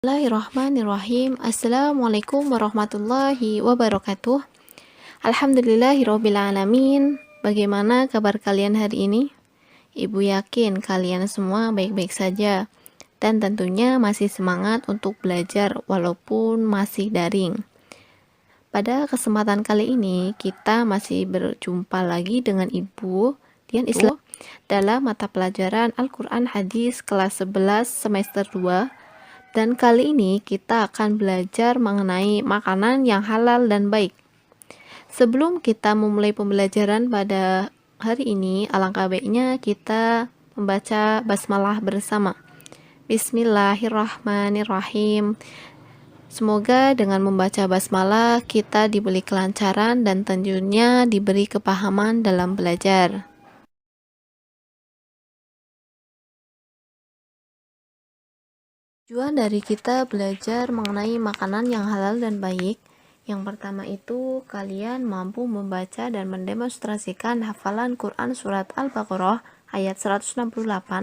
Bismillahirrahmanirrahim. Assalamualaikum warahmatullahi wabarakatuh. Alhamdulillahirrabbilalamin. Bagaimana kabar kalian hari ini? Ibu yakin kalian semua baik-baik saja dan tentunya masih semangat untuk belajar walaupun masih daring. Pada kesempatan kali ini kita masih berjumpa lagi dengan Ibu Dian Islam dalam mata pelajaran Al-Quran Hadis kelas 11 semester 2. Dan kali ini kita akan belajar mengenai makanan yang halal dan baik. Sebelum kita memulai pembelajaran pada hari ini, alangkah baiknya kita membaca basmalah bersama. Bismillahirrahmanirrahim. Semoga dengan membaca basmalah kita diberi kelancaran dan tentunya diberi kepahaman dalam belajar. Tujuan dari kita belajar mengenai makanan yang halal dan baik, yang pertama itu kalian mampu membaca dan mendemonstrasikan hafalan Quran surat Al-Baqarah ayat 168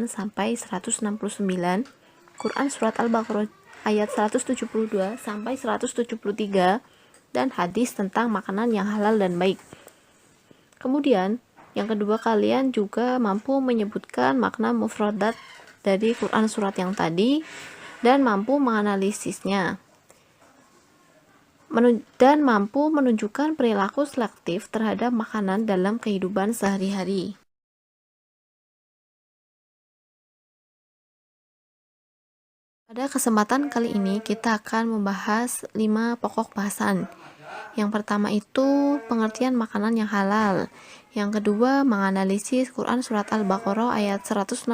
sampai 169, Quran surat Al-Baqarah ayat 172 sampai 173, dan hadis tentang makanan yang halal dan baik. Kemudian, yang kedua kalian juga mampu menyebutkan makna mufradat dari Quran surat yang tadi dan mampu menganalisisnya, dan mampu menunjukkan perilaku selektif terhadap makanan dalam kehidupan sehari-hari. Pada kesempatan kali ini kita akan membahas 5 pokok bahasan. Yang pertama itu pengertian makanan yang halal. Yang kedua menganalisis Quran surat Al-Baqarah ayat 168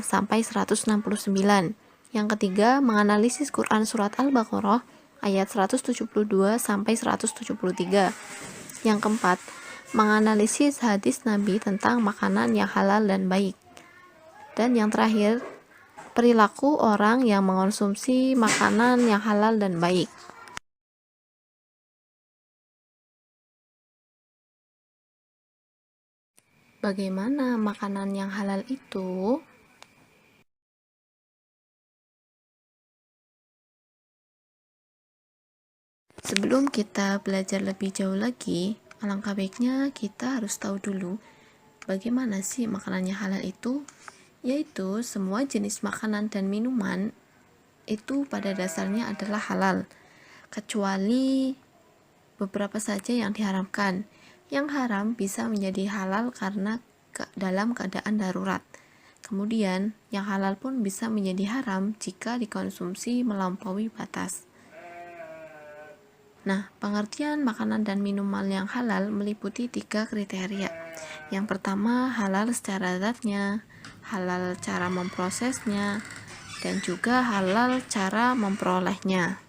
sampai 169. Yang ketiga, menganalisis Quran surat Al-Baqarah ayat 172 sampai 173. Yang keempat, menganalisis hadis Nabi tentang makanan yang halal dan baik. Dan yang terakhir, perilaku orang yang mengonsumsi makanan yang halal dan baik. Bagaimana makanan yang halal itu? Sebelum kita belajar lebih jauh lagi, alangkah baiknya kita harus tahu dulu bagaimana sih makanan yang halal itu, yaitu semua jenis makanan dan minuman itu pada dasarnya adalah halal, kecuali beberapa saja yang diharamkan. Yang haram bisa menjadi halal karena dalam keadaan darurat. Kemudian, yang halal pun bisa menjadi haram jika dikonsumsi melampaui batas. Nah, pengertian makanan dan minuman yang halal meliputi 3 kriteria. Yang pertama, halal secara zatnya, halal cara memprosesnya, dan juga halal cara memperolehnya.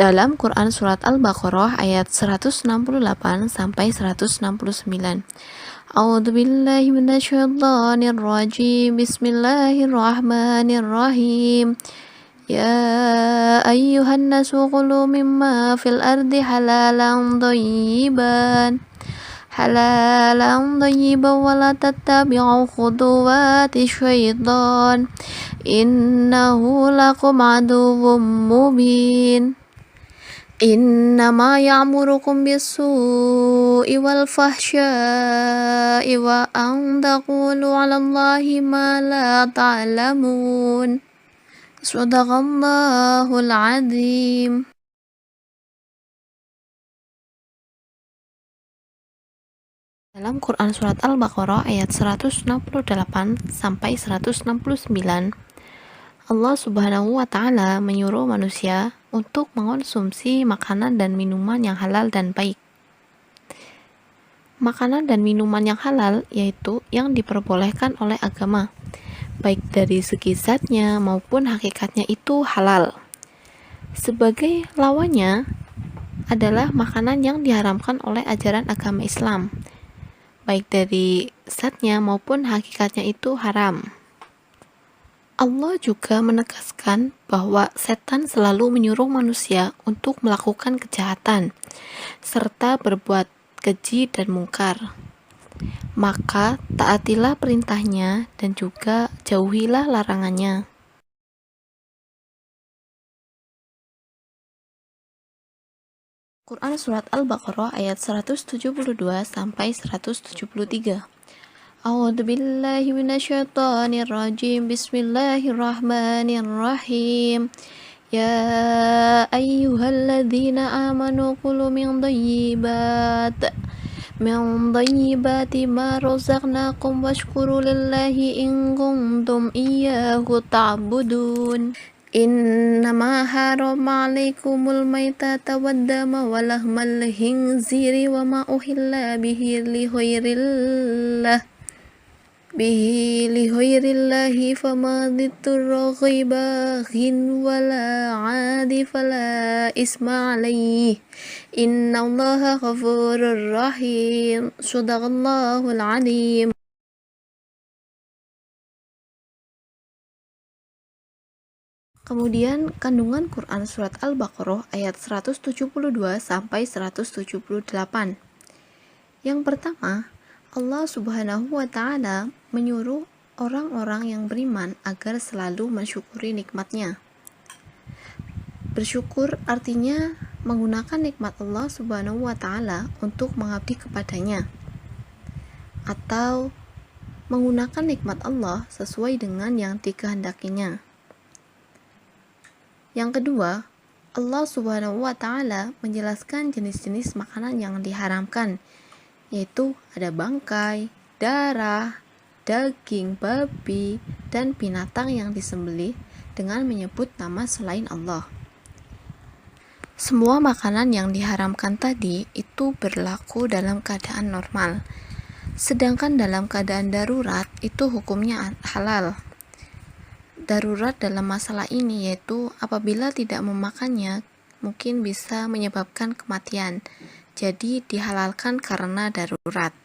Dalam Quran surat Al-Baqarah ayat 168 sampai 169. A'udzu billahi minasyaitonir rajim. Bismillahirrahmanirrahim. Ya ayyuhan nasu qulu mimma fil ardi halalan thayyiban wa la tattabi'u khutuwati syaitan innahu lakum aduwwum mubin. Innama ya'murukum bis-su'i wal fahsya'i wa an taqulu 'alallahi ma la ta'lamun. Shadaqallahul 'azim. Dalam Quran surat Al-Baqarah ayat 168 sampai 169, Allah Subhanahu wa Ta'ala menyuruh manusia untuk mengonsumsi makanan dan minuman yang halal dan baik. Makanan dan minuman yang halal yaitu yang diperbolehkan oleh agama, baik dari segi zatnya maupun hakikatnya itu halal. Sebagai lawannya adalah makanan yang diharamkan oleh ajaran agama Islam, baik dari zatnya maupun hakikatnya itu haram. Allah juga menegaskan bahwa setan selalu menyuruh manusia untuk melakukan kejahatan serta berbuat keji dan mungkar. Maka taatilah perintahnya dan juga jauhilah larangannya. Quran Surat Al-Baqarah ayat 172 sampai 173. A'udzu billahi minasyaitonir rajim. Bismillahirrahmanirrahim. Ya ayyuhalladzina amanu kulu min dhayyibati ma razaqnakum washkuru lillahi in kuntum iyyahu ta'budun. Innama harama alaikumul maitata waddama walahmal khinziri wa ma uhilla bihi lihoirillahi fama dhitturra ghibaghin wala adi fala isma alaih innallaha ghafurur rahim. Shadaqallahul alim. Kemudian kandungan Quran Surat Al-Baqarah ayat 172 sampai 178. Yang pertama, Allah Subhanahu wa Ta'ala menyuruh orang-orang yang beriman agar selalu mensyukuri nikmatnya. Bersyukur artinya menggunakan nikmat Allah Subhanahu wa Ta'ala untuk mengabdi kepadanya, atau menggunakan nikmat Allah sesuai dengan yang dikehendakinya. Yang kedua, Allah Subhanahu wa Ta'ala menjelaskan jenis-jenis makanan yang diharamkan, yaitu ada bangkai, darah, daging babi, dan binatang yang disembelih dengan menyebut nama selain Allah. Semua makanan yang diharamkan tadi itu berlaku dalam keadaan normal, sedangkan dalam keadaan darurat itu hukumnya halal. Darurat dalam masalah ini yaitu apabila tidak memakannya mungkin bisa menyebabkan kematian, jadi dihalalkan karena darurat.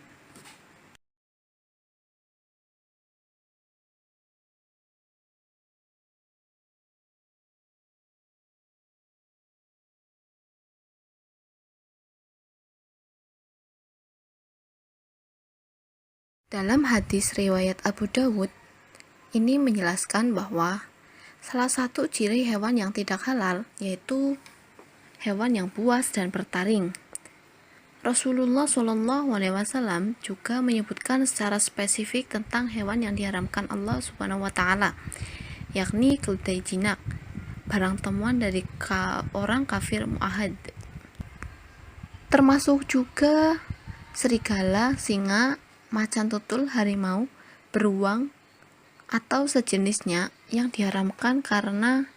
Dalam hadis riwayat Abu Dawud, ini menjelaskan bahwa salah satu ciri hewan yang tidak halal yaitu hewan yang buas dan bertaring. Rasulullah SAW juga menyebutkan secara spesifik tentang hewan yang diharamkan Allah Subhanahu wa Ta'ala, yakni keledai jinak, barang temuan dari orang kafir mu'ahad. Termasuk juga serigala, singa, macan tutul, harimau, beruang, atau sejenisnya yang diharamkan karena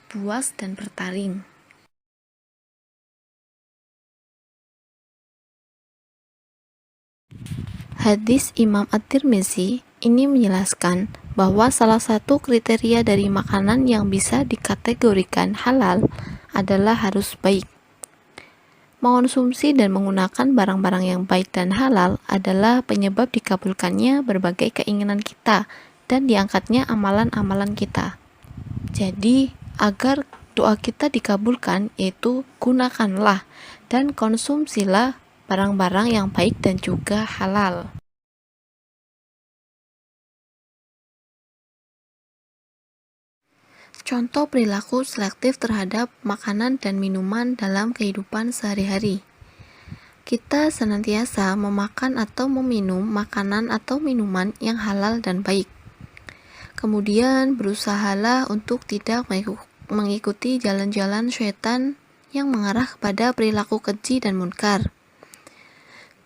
buas dan bertaring. Hadis Imam At-Tirmizi ini menjelaskan bahwa salah satu kriteria dari makanan yang bisa dikategorikan halal adalah harus baik. Mengonsumsi dan menggunakan barang-barang yang baik dan halal adalah penyebab dikabulkannya berbagai keinginan kita dan diangkatnya amalan-amalan kita. Jadi, agar doa kita dikabulkan, yaitu gunakanlah dan konsumsilah barang-barang yang baik dan juga halal. Contoh perilaku selektif terhadap makanan dan minuman dalam kehidupan sehari-hari. Kita senantiasa memakan atau meminum makanan atau minuman yang halal dan baik. Kemudian berusahalah untuk tidak mengikuti jalan-jalan syaitan yang mengarah kepada perilaku keji dan munkar.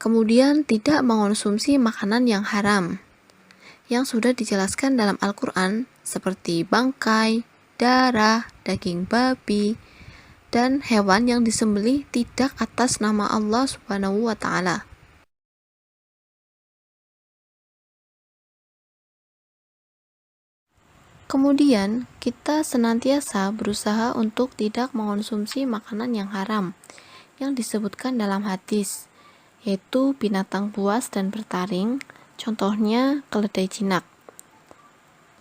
Kemudian tidak mengonsumsi makanan yang haram, yang sudah dijelaskan dalam Al-Quran seperti bangkai, darah, daging babi, dan hewan yang disembelih tidak atas nama Allah Subhanahu wa Ta'ala. Kemudian, kita senantiasa berusaha untuk tidak mengonsumsi makanan yang haram yang disebutkan dalam hadis, yaitu binatang buas dan bertaring, contohnya keledai jinak.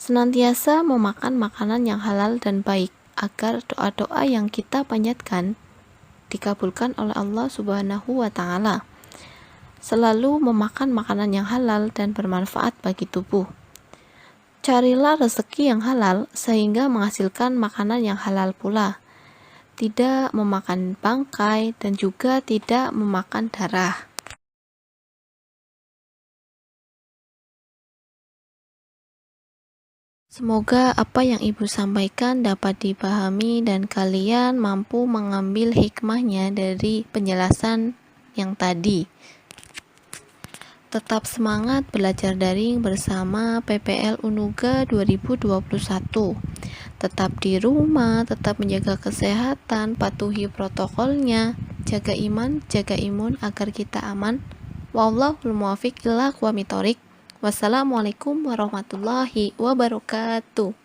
Senantiasa memakan makanan yang halal dan baik agar doa-doa yang kita panjatkan dikabulkan oleh Allah Subhanahu wa Ta'ala. Selalu memakan makanan yang halal dan bermanfaat bagi tubuh. Carilah rezeki yang halal sehingga menghasilkan makanan yang halal pula. Tidak memakan bangkai dan juga tidak memakan darah. Semoga apa yang Ibu sampaikan dapat dipahami dan kalian mampu mengambil hikmahnya dari penjelasan yang tadi. Tetap semangat belajar daring bersama PPL Unuga 2021. Tetap di rumah, tetap menjaga kesehatan, patuhi protokolnya, jaga iman, jaga imun agar kita aman. Wallahul muwaffiq ila aqwamit thoriq. Wassalamualaikum warahmatullahi wabarakatuh.